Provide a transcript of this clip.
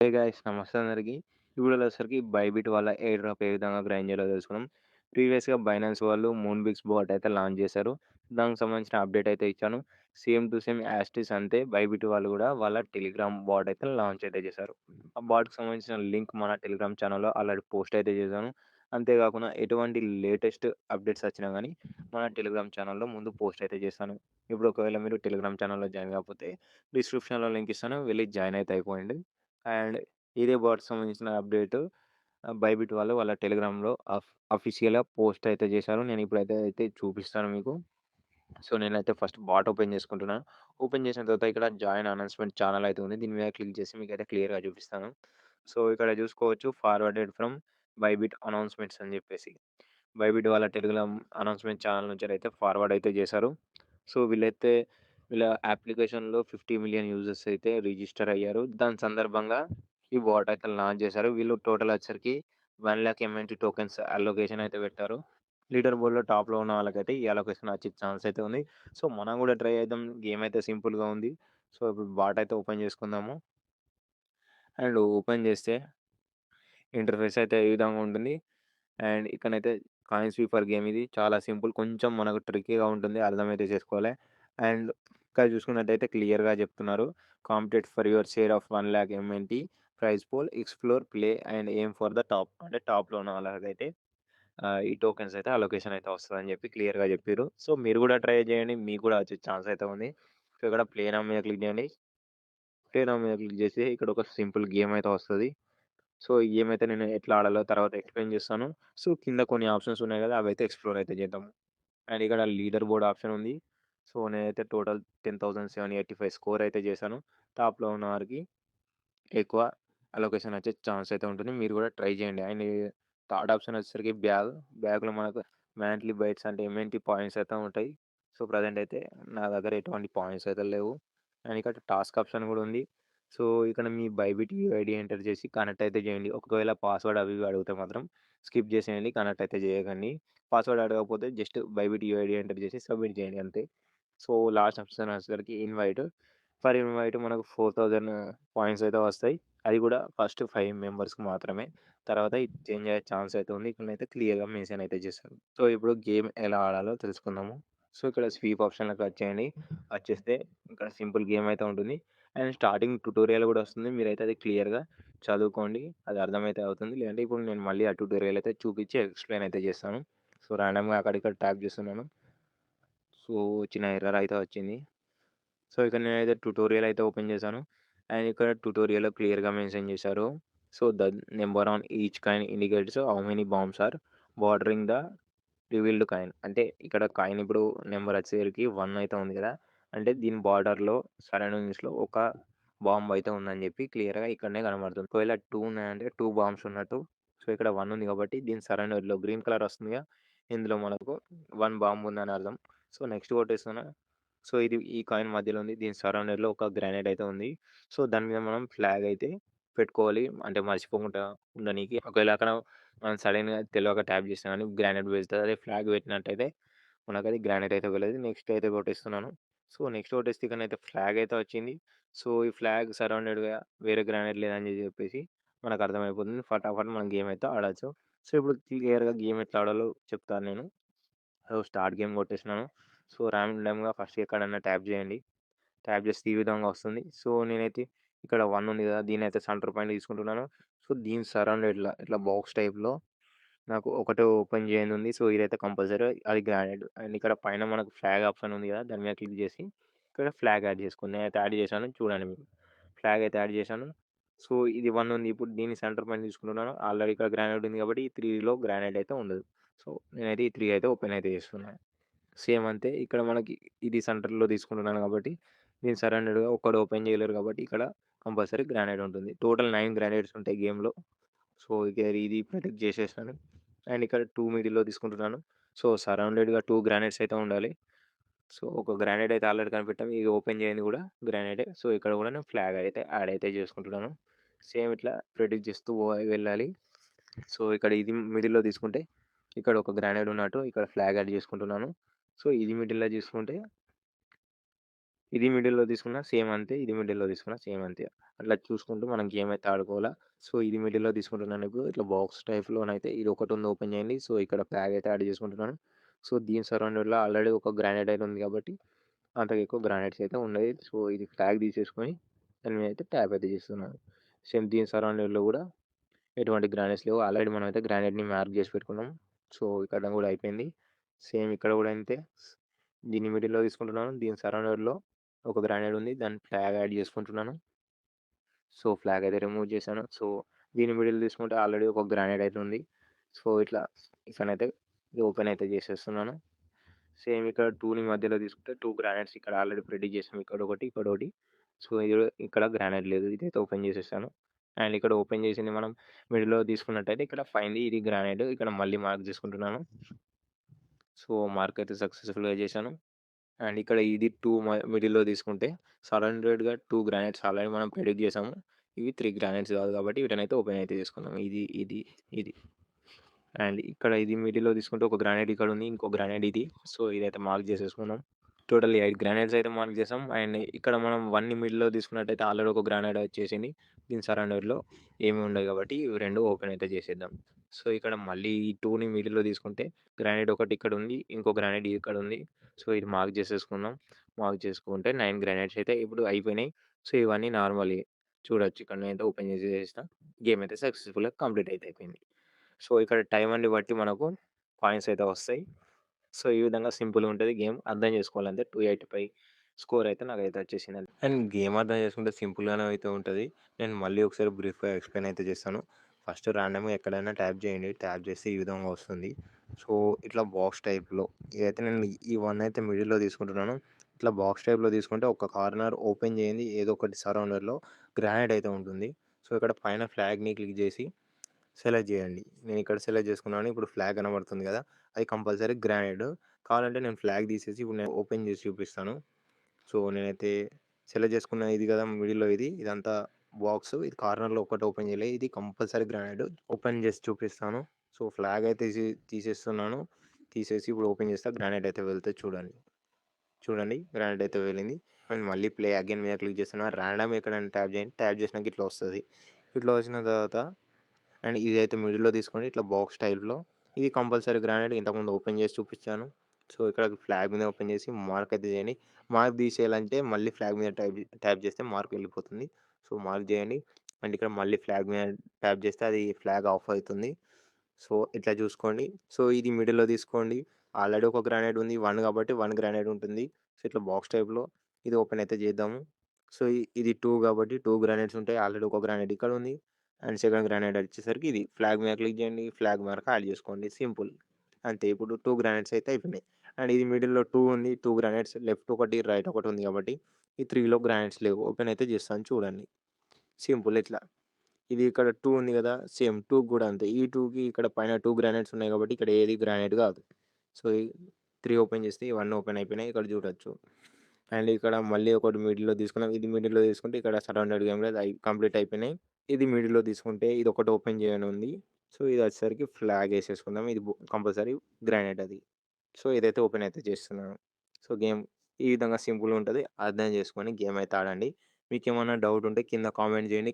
Hey guys నమస్తే అందరికి. ఈ వీడియోలో వచ్చేసరికి బైబిట్ వాళ్ళ ఎయిర్ డ్రాప్ ఏ విధంగా గ్రైండ్ చేయాలో తెలుసుకుందాం. ప్రీవియస్‌గా బైనాన్స్ వాళ్ళు మూన్‌బిక్స్ బాట్ అయితే లాంచ్ చేశారు. దానికి సంబంధించిన అప్డేట్ అయితే ఇచ్చాను. Same to same as it is అంతే బైబిట్ వాళ్ళు కూడా వాళ్ళ టెలిగ్రామ్ బాట్ అయితే లాంచ్ అయితే చేశారు. ఆ బాట్‌కి సంబంధించిన లింక్ మన టెలిగ్రామ్ ఛానెల్‌లో ఆల్రెడీ పోస్ట్ అయితే చేశాను. అంతేకాకుండా ఎటువంటి లేటెస్ట్ అప్డేట్స్ వచ్చినా గానీ మన టెలిగ్రామ్ ఛానెల్‌లో ముందు పోస్ట్ అయితే చేశాను. ఇప్పుడు ఒకవేళ మీరు టెలిగ్రామ్ ఛానెల్‌లో జాయిన్ కాకపోతే డిస్క్రిప్షన్‌లో లింక్ ఇస్తాను. వెళ్లి జాయిన్ అయితే అయిపోండి. అండ్ ఇదే బాట్‌కి సంబంధించిన అప్డేటు బైబిట్ వాళ్ళు వాళ్ళ టెలిగ్రామ్‌లో అఫీషియల్‌గా పోస్ట్ అయితే చేశారు. నేను ఇప్పుడైతే చూపిస్తాను మీకు. సో, నేనైతే ఫస్ట్ బాట్ ఓపెన్ చేసుకుంటున్నాను. ఓపెన్ చేసిన తర్వాత ఇక్కడ జాయిన్ అనౌన్స్‌మెంట్ ఛానెల్ అయితే ఉంది. దీని మీద క్లిక్ చేసి మీకైతే క్లియర్‌గా చూపిస్తాను. సో, ఇక్కడ చూసుకోవచ్చు ఫార్వర్డెడ్ ఫ్రమ్ బైబిట్ అనౌన్స్‌మెంట్స్ అని చెప్పేసి. బైబిట్ వాళ్ళ టెలిగ్రామ్ అనౌన్స్‌మెంట్ ఛానెల్ నుంచి అయితే ఫార్వర్డ్ అయితే చేశారు. సో, వీళ్ళ అప్లికేషన్‌లో 50,000,000 యూజర్స్ అయితే రిజిస్టర్ అయ్యారు. దాని సందర్భంగా ఈ బాట్ అయితే లాంచ్ చేశారు. వీళ్ళు టోటల్ వచ్చేసరికి 1,00,000 ఎంఎన్‌టి టోకెన్స్ అలొకేషన్ అయితే పెట్టారు. లీడర్ బోర్డ్‌లో టాప్‌లో ఉన్న వాళ్ళకైతే ఈ అలొకేషన్ వచ్చే ఛాన్స్ అయితే ఉంది. సో, మనం కూడా ట్రై చేద్దాం. గేమ్ అయితే సింపుల్‌గా ఉంది. సో, ఇప్పుడు బాట్ అయితే ఓపెన్ చేసుకుందాము. అండ్ ఓపెన్ చేస్తే ఇంటర్ఫేస్ అయితే ఈ విధంగా ఉంటుంది. అండ్ ఇక్కడనైతే కాయిన్ స్వీపర్ గేమ్ ఇది. చాలా సింపుల్. కొంచెం మనకు ట్రిక్కీగా ఉంటుంది. అర్థమైతే చేసుకోవాలి. అండ్ ఇక్కడ చూసుకున్నట్టయితే క్లియర్‌గా చెప్తున్నారు. Compete for your share of 1,00,000 MNT prize pool, explore, play and aim for the top. అంటే టాప్‌లో ఉన్న వాళ్ళకైతే ఈ టోకెన్స్ అయితే అలొకేషన్ అయితే వస్తదని చెప్పి క్లియర్‌గా చెప్పిర్రు. సో, మీరు కూడా ట్రై చేయండి. మీకు కూడా వచ్చే ఛాన్స్ అయితే ఉంది. సో, ఇక్కడ ప్లే నౌ మీద క్లిక్ చేయండి. ప్లే నౌ మీద క్లిక్ చేసి ఇక్కడ ఒక సింపుల్ గేమ్ అయితే వస్తది. సో, ఈ గేమ్ అయితే నేను ఎట్లా ఆడాలో తర్వాత ఎక్స్‌ప్లెయిన్ చేస్తాను. సో, కింద కొన్ని ఆప్షన్స్ ఉన్నాయి కదా! అవైతే ఎక్స్‌ప్లోర్ అయితే చేద్దాము. అండ్ ఇక్కడ లీడర్ బోర్డ్ ఆప్షన్ ఉంది. సో, నేనైతే టోటల్ 10,785 స్కోర్ అయితే చేశాను. టాప్‌లో ఉన్న వారికి ఎక్కువ అలొకేషన్ వచ్చే ఛాన్స్ అయితే ఉంటుంది. మీరు కూడా ట్రై చేయండి. అండ్ థర్డ్ ఆప్షన్ వచ్చేసరికి బ్యాగ్‌లో మనకు మంత్లీ బైట్స్ అంటే ఎంఎన్‌టి పాయింట్స్ అయితే ఉంటాయి. సో, ప్రెజెంట్ అయితే నా దగ్గర ఎటువంటి పాయింట్స్ అయితే లేవు. అండ్ ఇక్కడ టాస్క్ ఆప్షన్ కూడా ఉంది. సో, ఇక్కడ మీ బైబిట్ యూఐడీ ఎంటర్ చేసి కనెక్ట్ అయితే చేయండి. ఒకవేళ పాస్వర్డ్ అవి ఇవి అడిగితే మాత్రం స్కిప్ చేసేయండి. కనెక్ట్ అయితే చేయకండి. పాస్వర్డ్ అడగకపోతే జస్ట్ బైబిట్ యూఐడీ ఎంటర్ చేసి సబ్మిట్ చేయండి అంతే. సో, లాస్ట్ ఆప్షన్ వచ్చేసరికి ఇన్వైట్. ఫర్ ఇన్వైట్ మనకు 4,000 పాయింట్స్ అయితే వస్తాయి. అది కూడా ఫస్ట్ 5 మెంబర్స్‌కి మాత్రమే. తర్వాత ఇది చేంజ్ అయ్యే ఛాన్స్ అయితే ఉంది. ఇక్కడనైతే క్లియర్‌గా మెన్షన్ అయితే చేశారు. సో, ఇప్పుడు గేమ్ ఎలా ఆడాలో తెలుసుకుందాము. సో, ఇక్కడ స్వీప్ ఆప్షన్‌లోకి వచ్చేయండి. వచ్చేస్తే ఇక్కడ సింపుల్ గేమ్ అయితే ఉంటుంది. అండ్ స్టార్టింగ్ ట్యుటోరియల్ కూడా వస్తుంది. మీరైతే అది క్లియర్‌గా చదువుకోండి. అది అర్థమైతే అవుతుంది. లేదంటే ఇప్పుడు నేను మళ్ళీ ఆ ట్యుటోరియల్ అయితే చూపించి ఎక్స్‌ప్లెయిన్ అయితే చేస్తాను. సో, రాండమ్‌గా అక్కడిక్కడ ట్యాప్ చేస్తున్నాను. సో, చిన్న ఎర్రర్ అయితే వచ్చింది. సో, ఇక్కడ నేనైతే ట్యుటోరియల్ అయితే ఓపెన్ చేశాను. అండ్ ఇక్కడ ట్యుటోరియల్‌లో క్లియర్‌గా మెన్షన్ చేశారు. So, the number on each coin indicates how many bombs are bordering the revealed coin. అంటే ఇక్కడ కాయిన్ ఇప్పుడు నంబర్ వచ్చేసరికి 1 అయితే ఉంది కదా! అంటే దీని బార్డర్‌లో సరౌండింగ్స్‌లో ఒక బాంబ్ అయితే ఉందని చెప్పి క్లియర్‌గా ఇక్కడనే కనబడుతుంది. ఒకవేళ 2 ఉన్నాయంటే 2 బాంబ్స్ ఉన్నట్టు. సో, ఇక్కడ 1 ఉంది కాబట్టి దీని సరౌండర్‌లో గ్రీన్ కలర్ వస్తుందిగా. ఇందులో మనకు 1 బాంబ్ ఉందని అర్థం. So, next కొట్టేస్తున్నా. సో, ఇది ఈ కాయిన్ మధ్యలో ఉంది. దీని సరౌండర్‌లో ఒక గ్రానైట్ అయితే ఉంది. సో, దాని మీద మనం ఫ్లాగ్ అయితే పెట్టుకోవాలి. అంటే మర్చిపోకుండా ఉండనీకి. ఒకవేళ అక్కడ మనం సడెన్‌గా తెలవక ట్యాప్ చేసినా గాని గ్రానైట్ పేలుతది. అదే ఫ్లాగ్ పెట్టినట్టయితే మనకది గ్రానైట్ అయితే పేలదు. నెక్స్ట్ అయితే కొట్టేస్తున్నాను. సో, నెక్స్ట్ కొట్టేస్తే ఇక్కడనైతే ఫ్లాగ్ అయితే వచ్చింది. సో, ఈ ఫ్లాగ్ సరౌండెడ్‌గా వేరే గ్రానైట్ లేదని చెప్పేసి మనకు అర్థమైపోతుంది. ఫటాఫట్ మనం గేమ్ అయితే ఆడొచ్చు. సో, ఇప్పుడు క్లియర్‌గా గేమ్ ఎట్లా ఆడాలో చెప్తాను నేను. సో, స్టార్ట్ గేమ్ కొట్టేసినాను. సో, ర్యాండమ్‌గా ఫస్ట్ ఎక్కడన్నా ట్యాప్ చేయండి. ట్యాప్ చేస్తే ఈ విధంగా వస్తుంది. సో, నేనైతే ఇక్కడ 1 ఉంది కదా! దీన్నైతే సెంటర్ పాయింట్ తీసుకుంటున్నాను. సో, దీని సరౌండెడ్‌లా ఇట్లా బాక్స్ టైప్‌లో నాకు ఒకటే ఓపెన్ చేయనుంది. సో, ఇదైతే కంపల్సరీ అది గ్రానైట్. అండ్ ఇక్కడ పైన మనకు ఫ్లాగ్ ఆప్షన్ ఉంది కదా! దాని మీద క్లిక్ చేసి ఇక్కడ ఫ్లాగ్ యాడ్ చేసుకోండి. నేనైతే యాడ్ చేశాను చూడండి మీరు. ఫ్లాగ్ అయితే యాడ్ చేశాను. సో, ఇది 1 ఉంది. ఇప్పుడు దీన్ని సెంటర్ పాయింట్ తీసుకుంటున్నాను. ఆల్రెడీ ఇక్కడ గ్రానైట్ ఉంది కాబట్టి ఈ 3లో గ్రానైట్ అయితే ఉండదు. సో, నేనైతే ఈ 3 అయితే ఓపెన్ అయితే చేస్తున్నాను. సేమ్ అంతే. ఇక్కడ మనకి ఇది సెంటర్‌లో తీసుకుంటున్నాను కాబట్టి, దీని సరౌండెడ్‌గా ఒక్కడు ఓపెన్ చేయలేరు కాబట్టి, ఇక్కడ కంపల్సరీ గ్రానైట్ ఉంటుంది. టోటల్ 9 గ్రానైట్స్ ఉంటాయి గేమ్‌లో. సో, ఇక ఇది ప్రొటెక్ట్ చేసేసాను. అండ్ ఇక్కడ 2 మిడిల్‌లో తీసుకుంటున్నాను. సో, సరౌండెడ్‌గా 2 గ్రానైట్స్ అయితే ఉండాలి. సో, ఒక గ్రానైట్ అయితే ఆల్రెడీ కనిపెట్టాము. ఇది ఓపెన్ చేయంది కూడా గ్రానైటే. సో, ఇక్కడ కూడా నేను ఫ్లాగ్ అయితే యాడ్ అయితే చేసుకుంటున్నాను. సేమ్ ఇట్లా ప్రొటెక్ట్ చేస్తూ వెళ్ళాలి. సో, ఇక్కడ ఇది మిడిల్‌లో తీసుకుంటే, ఇక్కడ ఒక గ్రానైట్ ఉన్నట్టు ఇక్కడ ఫ్లాగ్ యాడ్ చేసుకుంటున్నాను. సో, ఇది మిడిల్‌లో తీసుకుంటే ఇది మిడిల్‌లో తీసుకున్నా సేమ్ అంతే. ఇది మిడిల్‌లో తీసుకున్నా సేమ్ అంతే. అట్లా చూసుకుంటూ మనం గేమ్ అయితే ఆడుకోవాలా. సో, ఇది మిడిల్‌లో తీసుకుంటున్నాను ఇప్పుడు. ఇట్లా బాక్స్ టైప్‌లోనైతే ఇది ఒకటుంది ఓపెన్ చేయండి. సో, ఇక్కడ ఫ్లాగ్ అయితే యాడ్ చేసుకుంటున్నాను. సో, దీని సరౌండెడ్‌లో ఆల్రెడీ ఒక గ్రానైట్ అయితే ఉంది కాబట్టి అంతగా ఎక్కువ గ్రానైట్స్ అయితే ఉండయి. సో, ఇది ఫ్లాగ్ తీసేసుకొని దాని మీద అయితే ట్యాప్ అయితే చేస్తున్నాను. సేమ్ దీని సరౌండెడ్‌లో కూడా ఎటువంటి గ్రానైట్స్ లేవు. ఆల్రెడీ మనమైతే గ్రానైట్‌ని మార్క్ చేసి పెట్టుకున్నాం. సో, ఇక్కడ కూడా అయిపోయింది. సేమ్ ఇక్కడ కూడా అంతే. దీన్ని మిడిల్‌లో తీసుకుంటున్నాను. దీని సరౌండెడ్‌లో ఒక గ్రానైట్ ఉంది. దాన్ని ఫ్లాగ్ యాడ్ చేసుకుంటున్నాను. సో, ఫ్లాగ్ అయితే రిమూవ్ చేశాను. సో, దీని మిడిల్ తీసుకుంటే ఆల్రెడీ ఒక గ్రానైట్ అయితే ఉంది. సో, ఇక్కడనైతే ఇది ఓపెన్ అయితే చేసేస్తున్నాను. సేమ్ ఇక్కడ 2ని మధ్యలో తీసుకుంటే 2 గ్రానైట్స్ ఇక్కడ ఆల్రెడీ ప్రెడిక్ట్ చేసాం. ఇక్కడొకటి, ఇక్కడొకటి. సో, ఇక్కడ గ్రానైట్ లేదు. ఇదైతే ఓపెన్ చేసేసాను. అండ్ ఇక్కడ ఓపెన్ చేసింది మనం మిడిల్‌లో తీసుకున్నట్టయితే ఇక్కడ ఫైనల్లీ ఇది గ్రానైట్. ఇక్కడ మళ్ళీ మార్క్ చేసుకుంటున్నాను. సో, మార్క్ అయితే సక్సెస్‌ఫుల్‌గా చేశాను. అండ్ ఇక్కడ ఇది 2 మిడిల్‌లో తీసుకుంటే సరౌండెడ్‌గా 2 గ్రానైట్స్ ఆల్రెడీ మనం ప్రెడిక్ట్ చేసాము. ఇవి 3 గ్రానైట్స్ కాదు కాబట్టి వీటినైతే ఓపెన్ అయితే చేసుకున్నాం. ఇది. అండ్ ఇక్కడ ఇది మిడిల్‌లో తీసుకుంటే ఒక గ్రానైట్ ఇక్కడ ఉంది. ఇంకో గ్రానైట్ ఇది. సో, ఇదైతే మార్క్ చేసేసుకున్నాం. టోటల్ 8 గ్రానైట్స్ అయితే మార్క్ చేసాం. అండ్ ఇక్కడ మనం 1ని మిడిల్‌లో తీసుకున్నట్టయితే ఆల్రెడీ ఒక గ్రానైట్ వచ్చేసింది. దీని సరౌండెడ్‌లో ఏమి ఉండదు కాబట్టి ఇవి 2 ఓపెన్ అయితే చేసేద్దాం. సో, ఇక్కడ మళ్ళీ ఈ 2ని మిడిల్‌లో తీసుకుంటే గ్రానైట్ ఒకటి ఇక్కడ ఉంది. ఇంకో గ్రానైట్ ఇక్కడ ఉంది. సో, ఇది మార్క్ చేసేసుకున్నాం. మార్క్ చేసుకుంటే 9 గ్రానైట్స్ అయితే ఇప్పుడు అయిపోయినాయి. సో, ఇవన్నీ నార్మలే. చూడొచ్చు ఇక్కడ నేనైతే ఓపెన్ చేసేసిన. గేమ్ అయితే సక్సెస్‌ఫుల్‌గా కంప్లీట్ అయితే అయిపోయింది. సో, ఇక్కడ టైమర్‌ని బట్టి మనకు పాయింట్స్ అయితే వస్తాయి. సో, ఈ విధంగా సింపుల్‌గా ఉంటది గేమ్. అర్థం చేసుకోవాలంతే 285 స్కోర్ అయితే నాకైతే వచ్చేసిందండి. అండ్ గేమ్ అర్థం చేసుకుంటే సింపుల్‌గానే అయితే ఉంటది. నేను మళ్ళీ ఒకసారి బ్రీఫ్‌గా ఎక్స్‌ప్లెయిన్ అయితే చేస్తాను. ఫస్ట్ ర్యాండమ్‌గా ఎక్కడైనా ట్యాప్ చేయండి. ట్యాప్ చేస్తే ఈ విధంగా వస్తుంది. సో, ఇట్లా బాక్స్ టైప్‌లో ఇదైతే నేను ఈ 1 అయితే మిడిల్‌లో తీసుకుంటున్నాను. ఇట్లా బాక్స్ టైప్‌లో తీసుకుంటే ఒక కార్నర్ ఓపెన్ చేయండి. ఏదో ఒకటి సరౌండర్‌లో గ్రానైట్ అయితే ఉంటుంది. సో, ఇక్కడ పైన ఫ్లాగ్‌ని క్లిక్ చేసి సెలెక్ట్ జేయండి. నేనిక్కడ సెలెక్ట్ జేసుకున్నాను. ఇప్పుడు ఫ్లాగ్ కనబడుతుంది గదా! అది కంపల్సరీ గ్రానైట్. కావాలంటే నేను ఫ్లాగ్ తీసేసి ఇప్పుడు నేను ఓపెన్ జేసి చూపిస్తాను. సో, నేనైతే సెలెక్ట్ చేసుకున్న ఇది గదా! మిడిల్‌లో ఇదంతా బాక్స్. ఇది కార్నర్‌లో ఒక్కటి ఓపెన్ చేయలే. ఇది కంపల్సరీ గ్రానైట్. ఓపెన్ చేసి చూపిస్తాను. సో, ఫ్లాగ్ అయితే తీసేస్తున్నాను. తీసేసి ఇప్పుడు ఓపెన్ చేస్తా. గ్రానైట్ అయితే వెళ్తది చూడండి. చూడండి గ్రానైట్ అయితే వెళ్ళింది. అండ్ మళ్ళీ ప్లే అగైన్ మీద క్లిక్ చేస్తున్నా. రాండమ్ ఎక్కడైనా ట్యాప్ చేయండి. ట్యాప్ చేసినాక ఇట్లా వస్తది. ఇట్లా వచ్చిన తర్వాత అండ్ ఇదైతే మిడిల్‌లో తీసుకోండి. ఇట్లా బాక్స్ టైప్‌లో. ఇది కంపల్సరీ గ్రానైట్ ఇంతకుముందు ఓపెన్ చేసి చూపిచ్చాను. సో, ఇక్కడ ఫ్లాగ్ మీద ఓపెన్ చేసి మార్క్ అయితే చేయండి. మార్క్ తీసేయాలంటే మళ్ళీ ఫ్లాగ్ మీద ట్యాప్ చేస్తే మార్క్ వెళ్ళిపోతుంది. సో, మార్క్ చేయండి. అండ్ ఇక్కడ మళ్ళీ ఫ్లాగ్ మీద ట్యాప్ చేస్తే అది ఫ్లాగ్ ఆఫ్ అయితుంది. సో, ఇట్లా చూసుకోండి. సో, ఇది మిడిల్‌లో తీసుకోండి. ఆల్రెడీ ఒక గ్రానైట్ ఉంది. 1 కాబట్టి 1 గ్రానైట్ ఉంటుంది. సో, ఇట్లా బాక్స్ టైప్‌లో ఇది ఓపెన్ అయితే చేద్దాము. సో, ఇది 2 కాబట్టి 2 గ్రానైట్స్ ఉంటాయి. ఆల్రెడీ ఒక గ్రానైట్ ఇక్కడ ఉంది. అండ్ సెకండ్ గ్రానైట్ వచ్చేసరికి ఇది. ఫ్లాగ్ మీద క్లిక్ చేయండి. ఫ్లాగ్ మార్క్ యాడ్ చేసుకోండి. సింపుల్. అంతే ఇప్పుడు 2 గ్రానైట్స్ అయితే అయిపోయినాయి. అండ్ ఇది మిడిల్‌లో 2 ఉంది. 2 గ్రానైట్స్ లెఫ్ట్ ఒకటి, రైట్ ఒకటి ఉంది కాబట్టి ఈ 3లో గ్రానైట్స్ లేవు. ఓపెన్ అయితే చేస్తాను చూడండి. సింపుల్ ఇట్లా. ఇది ఇక్కడ 2 ఉంది గదా! సేమ్ 2 గూడా అంతే. ఈ 2కి ఇక్కడ పైన 2 గ్రానైట్స్ ఉన్నాయి కాబట్టి ఇక్కడ ఏది గ్రానైట్ గాదు. సో, ఈ 3 ఓపెన్ చేస్తే ఇవన్నీ ఓపెన్ అయిపోయినాయి. ఇక్కడ చూడొచ్చు. అండ్ ఇక్కడ మళ్ళీ ఒకటి మిడిల్‌లో తీసుకున్నాం. ఇది మిడిల్‌లో తీసుకుంటే ఇక్కడ సరౌండెడ్ గేమ్ లేదు. కంప్లీట్ అయిపోయినాయి. ఇది మిడిల్‌లో తీసుకుంటే ఇదొకటి ఓపెన్ చేయనుంది. సో, ఇది వచ్చేసరికి ఫ్లాగ్ ఏసేసుకుందాం. ఇది కంపల్సరీ గ్రానైట్ అది. సో, ఇదైతే ఓపెన్ అయితే చేస్తున్నాను. సో, గేమ్ ఈ విధంగా సింపుల్‌గా ఉంటది. అర్థం చేసుకొని గేమ్ అయితే ఆడండి. మీకేమన్నా డౌట్ ఉంటే కింద కామెంట్ చేయండి.